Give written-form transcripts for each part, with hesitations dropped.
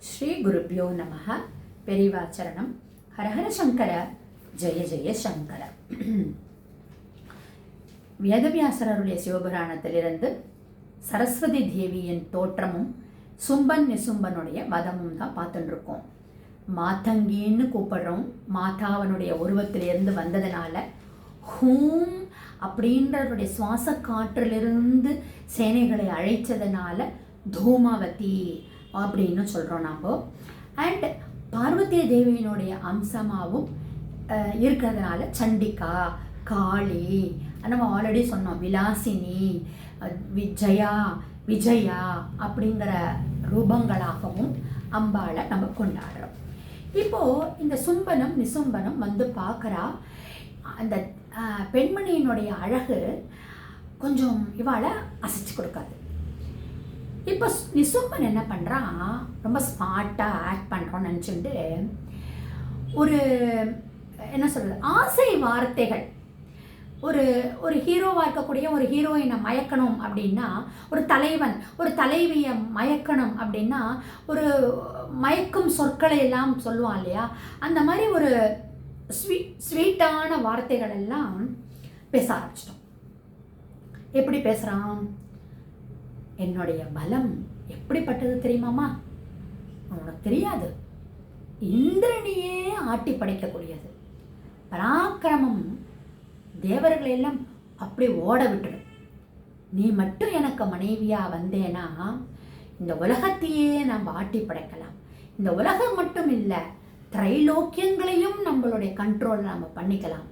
ஸ்ரீ குருப்பியோ நமஹ. பெரிவாச்சரணம். ஹரஹர சங்கர, ஜெய ஜெய சங்கர. வேதவியாசருடைய சிவபுராணத்திலிருந்து சரஸ்வதி தேவியின் தோற்றமும் சும்பன் நிசும்பனுடைய வதமும் தான் பார்த்துட்டு இருக்கோம். மாதங்கின்னு கூப்பிடுறோம். மாதாவனுடைய உருவத்திலிருந்து வந்ததுனால ஹூம் அப்படின்றவருடைய சுவாச காற்றிலிருந்து சேனைகளை அழைச்சதுனால தூமாவதி அப்படின்னு சொல்கிறோம் நாம். அண்ட் பார்வதி தேவியினுடைய அம்சமாகவும் இருக்கிறதுனால சண்டிகா, காளி, நம்ம ஆல்ரெடி சொன்னோம் விலாசினி, விஜயா அப்படிங்கிற ரூபங்களாகவும் அம்பாளை நம்ம கொண்டாடுறோம். இப்போது இந்த சும்பனம் நிசும்பனம் வந்து பார்க்குறா. அந்த பெண்மணியினுடைய அழகு கொஞ்சம் இவாளை அசைச்சு கொடுக்காது. இப்போ நிசும்பன் என்ன பண்ணுறான், ரொம்ப ஸ்மார்ட்டாக ஆக்ட் பண்ணுறோன்னு நினச்சிட்டு ஒரு என்ன சொல்கிறது, ஆசை வார்த்தைகள். ஒரு ஒரு ஹீரோவாக இருக்கக்கூடிய ஒரு ஹீரோயினை மயக்கணும் அப்படின்னா, ஒரு தலைவன் ஒரு தலைவியை மயக்கணும் அப்படின்னா ஒரு மயக்கும் சொற்களை எல்லாம் சொல்லுவான் இல்லையா, அந்த மாதிரி ஒரு ஸ்வீட்டான வார்த்தைகள் எல்லாம் பேச ஆரம்பிச்சிட்டோம். எப்படி பேசுகிறான், என்னுடைய பலம் எப்படிப்பட்டது தெரியுமாமா, உனக்கு தெரியாது, இந்திரனையே ஆட்டி படைக்கக்கூடியது, பராக்கிரமம் தேவர்களை எல்லாம் அப்படி ஓட விட்டுடும். நீ மட்டும் எனக்கு மனைவியா வந்தேனா இந்த உலகத்தையே நாம் ஆட்டி படைக்கலாம். இந்த உலகம் மட்டும் இல்லை, திரைலோக்கியங்களையும் நம்மளுடைய கண்ட்ரோல் நம்ம பண்ணிக்கலாம்.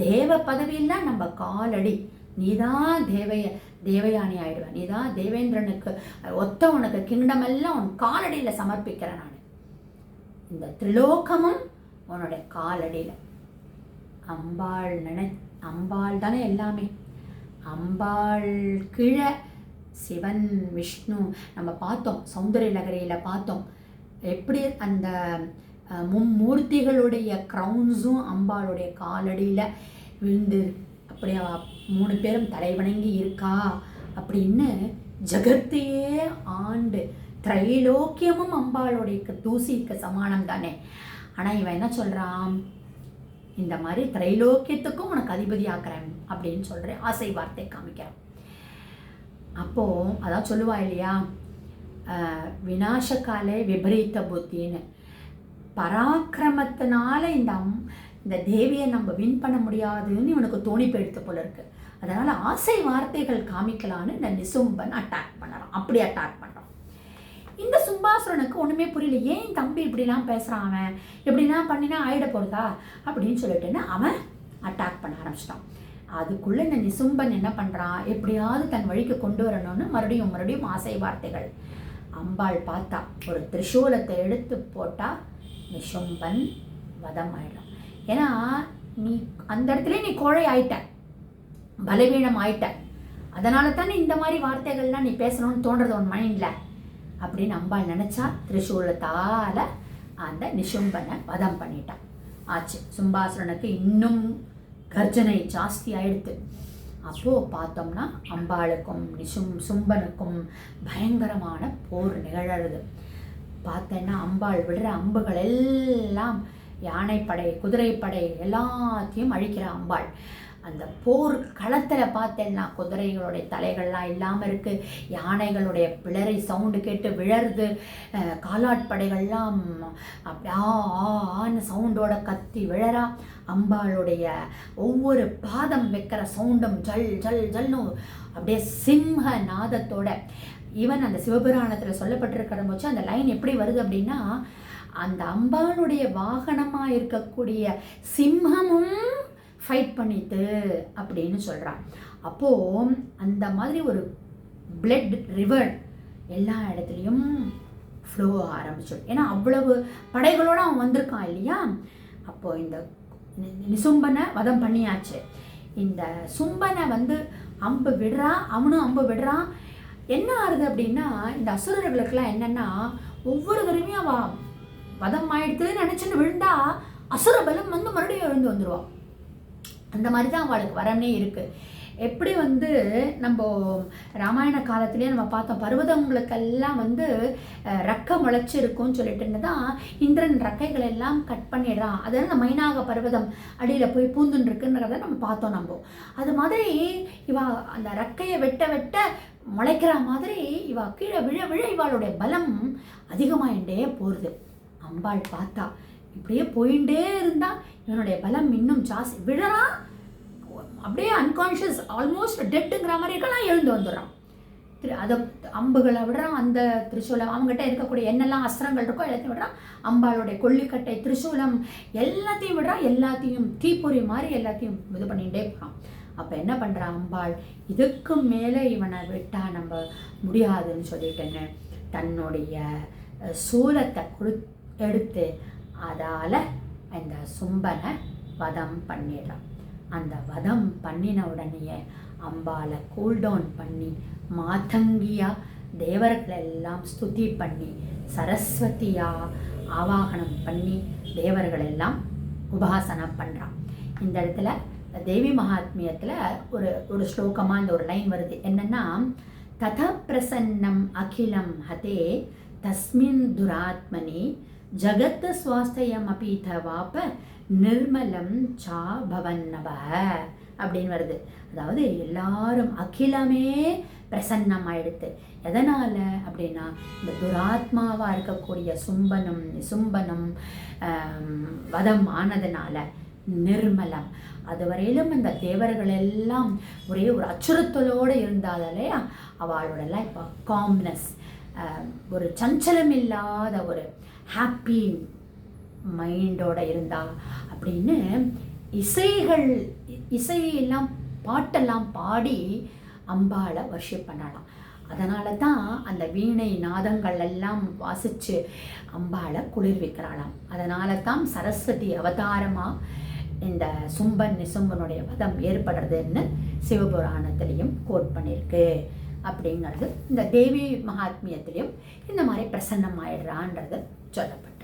தேவ பதவியெல்லாம் நம்ம காலடி, நீதான் தேவயானி ஆயிடுவேன், நீதான் தேவேந்திரனுக்கு ஒத்த உனக்கு கிங்டம் எல்லாம் உன் காலடியில் சமர்ப்பிக்கிறேன் நான். இந்த திரிலோகமும் உன்னுடைய காலடியில். அம்பாள் தானே எல்லாமே. அம்பாள் கீழே சிவன் விஷ்ணு நம்ம பார்த்தோம். சௌந்தரிய நகரியில் பார்த்தோம் எப்படி அந்த மும்மூர்த்திகளுடைய க்ரௌன்ஸும் அம்பாளுடைய காலடியில் விழுந்து அப்படியே 3 பேரும் தலைவணங்கி இருக்கா அப்படின்னு ஜகத்தையே ஆண்டு திரைலோக்கியமும் அம்பாளுடைய தூசிக்கு சமானம் தானே. ஆனால் இவன் என்ன சொல்கிறான், இந்த மாதிரி திரைலோக்கியத்துக்கும் உனக்கு அதிபதி ஆக்குறேன் அப்படின்னு சொல்கிறேன், ஆசை வார்த்தை காமிக்கிறான். அப்போது அதான் சொல்லுவா இல்லையா, விநாசகாலே விபரீத புத்தின்னு. பராக்கிரமத்தினால இந்த தேவியை நம்ம வின் பண்ண முடியாதுன்னு இவனுக்கு தோணி போயிடுத்து போல இருக்கு. அதனால் ஆசை வார்த்தைகள் காமிக்கலான்னு இந்த நிசும்பன் அட்டாக் பண்ணுறான். அப்படி அட்டாக் பண்ணுறான். இந்த சும்பாசுரனுக்கு ஒன்றுமே புரியல. ஏன் தம்பி இப்படிலாம் பேசுகிறான், அவன் எப்படிலாம் பண்ணினா ஆயிட போகிறதா அப்படின்னு சொல்லிட்டுன்னு அவன் அட்டாக் பண்ண ஆரம்பிச்சிட்டான். அதுக்குள்ளே இந்த நிசும்பன் என்ன பண்ணுறான், எப்படியாவது தன் வழிக்கு கொண்டு வரணும்னு மறுபடியும் ஆசை வார்த்தைகள். அம்பாள் பார்த்தா ஒரு திரிசூலத்தை எடுத்து போட்டால் நிசும்பன் வதம் ஆயிடும். ஏன்னா நீ அந்த இடத்துல நீ கோழை ஆயிட்ட, பலவீனம் ஆயிட்ட, அதனால தானே இந்த மாதிரி வார்த்தைகள்லாம் நீ பேசணும்னு தோன்றது உன் மைண்டில் அப்படின்னு அம்பாள் நினச்சா திரிசூலத்தால் அந்த நிசும்பனை வதம் பண்ணிட்டான். ஆச்சு. சும்பாசுரனுக்கு இன்னும் கர்ஜனை ஜாஸ்தி ஆயிடுத்து. அப்போது பார்த்தோம்னா அம்பாளுக்கும் சும்பனுக்கும் பயங்கரமான போர் நிகழறது. பார்த்தேன்னா அம்பாள் விடுற அம்புகள் எல்லாம் யானைப்படை, குதிரைப்படை எல்லாத்தையும் அழிக்கிற அம்பாள். அந்த போர் களத்தில் பார்த்தேன்னா குதிரைகளுடைய தலைகள்லாம் இல்லாமல் இருக்குது, யானைகளுடைய பிளரை சவுண்டு கேட்டு விழருது, காலாட்படைகள்லாம் அப்படியே ஆன்னு சவுண்டோட கத்தி விழறா. அம்பாளுடைய ஒவ்வொரு பாதம் வைக்கிற சவுண்டும் ஜல் ஜல் ஜல்னு அப்படியே சிம்ஹ நாதத்தோட. ஈவன் அந்த சிவபுராணத்தில் சொல்லப்பட்டிருக்கிற போச்சு அந்த லைன் எப்படி வருது அப்படின்னா, அந்த அம்பாளுடைய வாகனமாக இருக்கக்கூடிய சிம்மமும் ஃபைட் பண்ணிட்டு அப்படின்னு சொல்கிறான். அப்போது அந்த மாதிரி ஒரு பிளட் ரிவர் எல்லா இடத்துலையும் ஃப்ளோ ஆரம்பிச்சிடும். ஏன்னா அவ்வளவு படைகளோடு அவன் வந்திருக்கான் இல்லையா. அப்போது இந்த நிசும்பனை வதம் பண்ணியாச்சு. இந்த சும்பனை அம்பு விடுறா, அவனும் அம்பு விடுறான். என்ன ஆகுது அப்படின்னா, இந்த அசுரர்களுக்கெல்லாம் என்னென்னா, ஒவ்வொரு தடவையும் அவள் வதம் ஆயிடுத்துன்னு நினச்சின்னு விழுந்தா அசுர பலம் மறுபடியும் எழுந்து வந்துடுவான். அந்த மாதிரி தான் அவளுக்கு வரமே இருக்குது. எப்படி வந்து நம்ம ராமாயண காலத்திலேயே நம்ம பார்த்தோம், பர்வதங்களுக்கெல்லாம் வந்து ரெக்கை முளைச்சிருக்கும்னு சொல்லிட்டு தான் இந்திரன் ரெக்கைகள் எல்லாம் கட் பண்ணிடுறான். அதனால அந்த மைனாக பர்வதம் அடியில் போய் பூந்துன்னு இருக்குன்றத நம்ம பார்த்தோம். நம்ம அது மாதிரி இவா அந்த ரெக்கையை வெட்ட வெட்ட முளைக்கிற மாதிரி இவா கீழே விழ விழ இவாளுடைய பலம் அதிகமாயிட்டே போகுது. அம்பாள் பார்த்தா இப்படியே போயிட்டே இருந்தா இவனுடைய பலம் இன்னும் ஜாஸ்தி, விழறான், அப்படியே அன்கான்ஷியஸ் ஆல்மோஸ்ட் டெட்டுங்கிற மாதிரிக்கெல்லாம் எழுந்து வந்துடுறான். அதை அம்புகளை விடுறான், அந்த திரிசூலம் அவங்ககிட்ட இருக்கக்கூடிய என்னெல்லாம் அஸ்திரங்கள் இருக்கோ எல்லாத்தையும் விடுறான். அம்பாளுடைய கொல்லிக்கட்டை திரிசூலம் எல்லாத்தையும் விடுறான், எல்லாத்தையும் தீப்பொறி மாதிரி எல்லாத்தையும் இது பண்ணிகிட்டே போகிறான். அப்போ என்ன பண்ணுறான் அம்பாள், இதுக்கு மேலே இவனை விட்டால் நம்ம முடியாதுன்னு சொல்லிட்டேன்னு தன்னுடைய சூலத்தை எடுத்து அதால் இந்த சும்பனை வதம் பண்ணிடுறான். அந்த வதம் பண்ணின உடனேயே அம்பாளை கூல்டவுன் பண்ணி மாதங்கியா தேவர்கள் எல்லாம் ஸ்துதி பண்ணி சரஸ்வதியா ஆவாகனம் பண்ணி தேவர்கள் எல்லாம் உபாசனம் பண்ணுறான். இந்த இடத்துல தேவி மகாத்மியத்தில் ஒரு ஸ்லோகமாக இந்த ஒரு லைன் வருது. என்னன்னா, தத பிரசன்னம் அகிலம் ஹதே தஸ்மின் துராத்மனி ஜகத் சுவாஸ்தயம் அபி தவாப நிர்மலம் சா பவன்னவ அப்படின்னு வருது. அதாவது எல்லாரும் அகிலமே பிரசன்னம் ஆயிடுத்து. எதனால் அப்படின்னா, இந்த துராத்மாவாக இருக்கக்கூடிய சும்பனும் நிசும்பனும் வதம் ஆனதுனால நிர்மலம். அதுவரையிலும் இந்த தேவர்கள் எல்லாம் ஒரே ஒரு அச்சுறுத்தலோடு இருந்தாலே அவளோடலாம் இப்போ காம்னஸ், ஒரு சஞ்சலம் இல்லாத ஒரு ஹாப்பி மைண்டோட இருந்தா அப்படின்னு இசையெல்லாம் பாட்டெல்லாம் பாடி அம்பாளை வர்ஷிப் பண்ணலாம். அதனால தான் அந்த வீணை நாதங்கள் எல்லாம் வாசித்து அம்பாளை குளிர்விக்கிறாளாம். அதனால தான் சரஸ்வதி அவதாரமாக இந்த சும்பன் நிசும்பனுடைய வதம் ஏற்படுறதுன்னு சிவபுராணத்திலையும் கோட் பண்ணியிருக்கு. அப்படிங்கிறது இந்த தேவி மகாத்மியத்திலையும் இந்த மாதிரி பிரசன்னம் ஆயிடுறான்றது சொல்லப்படும்.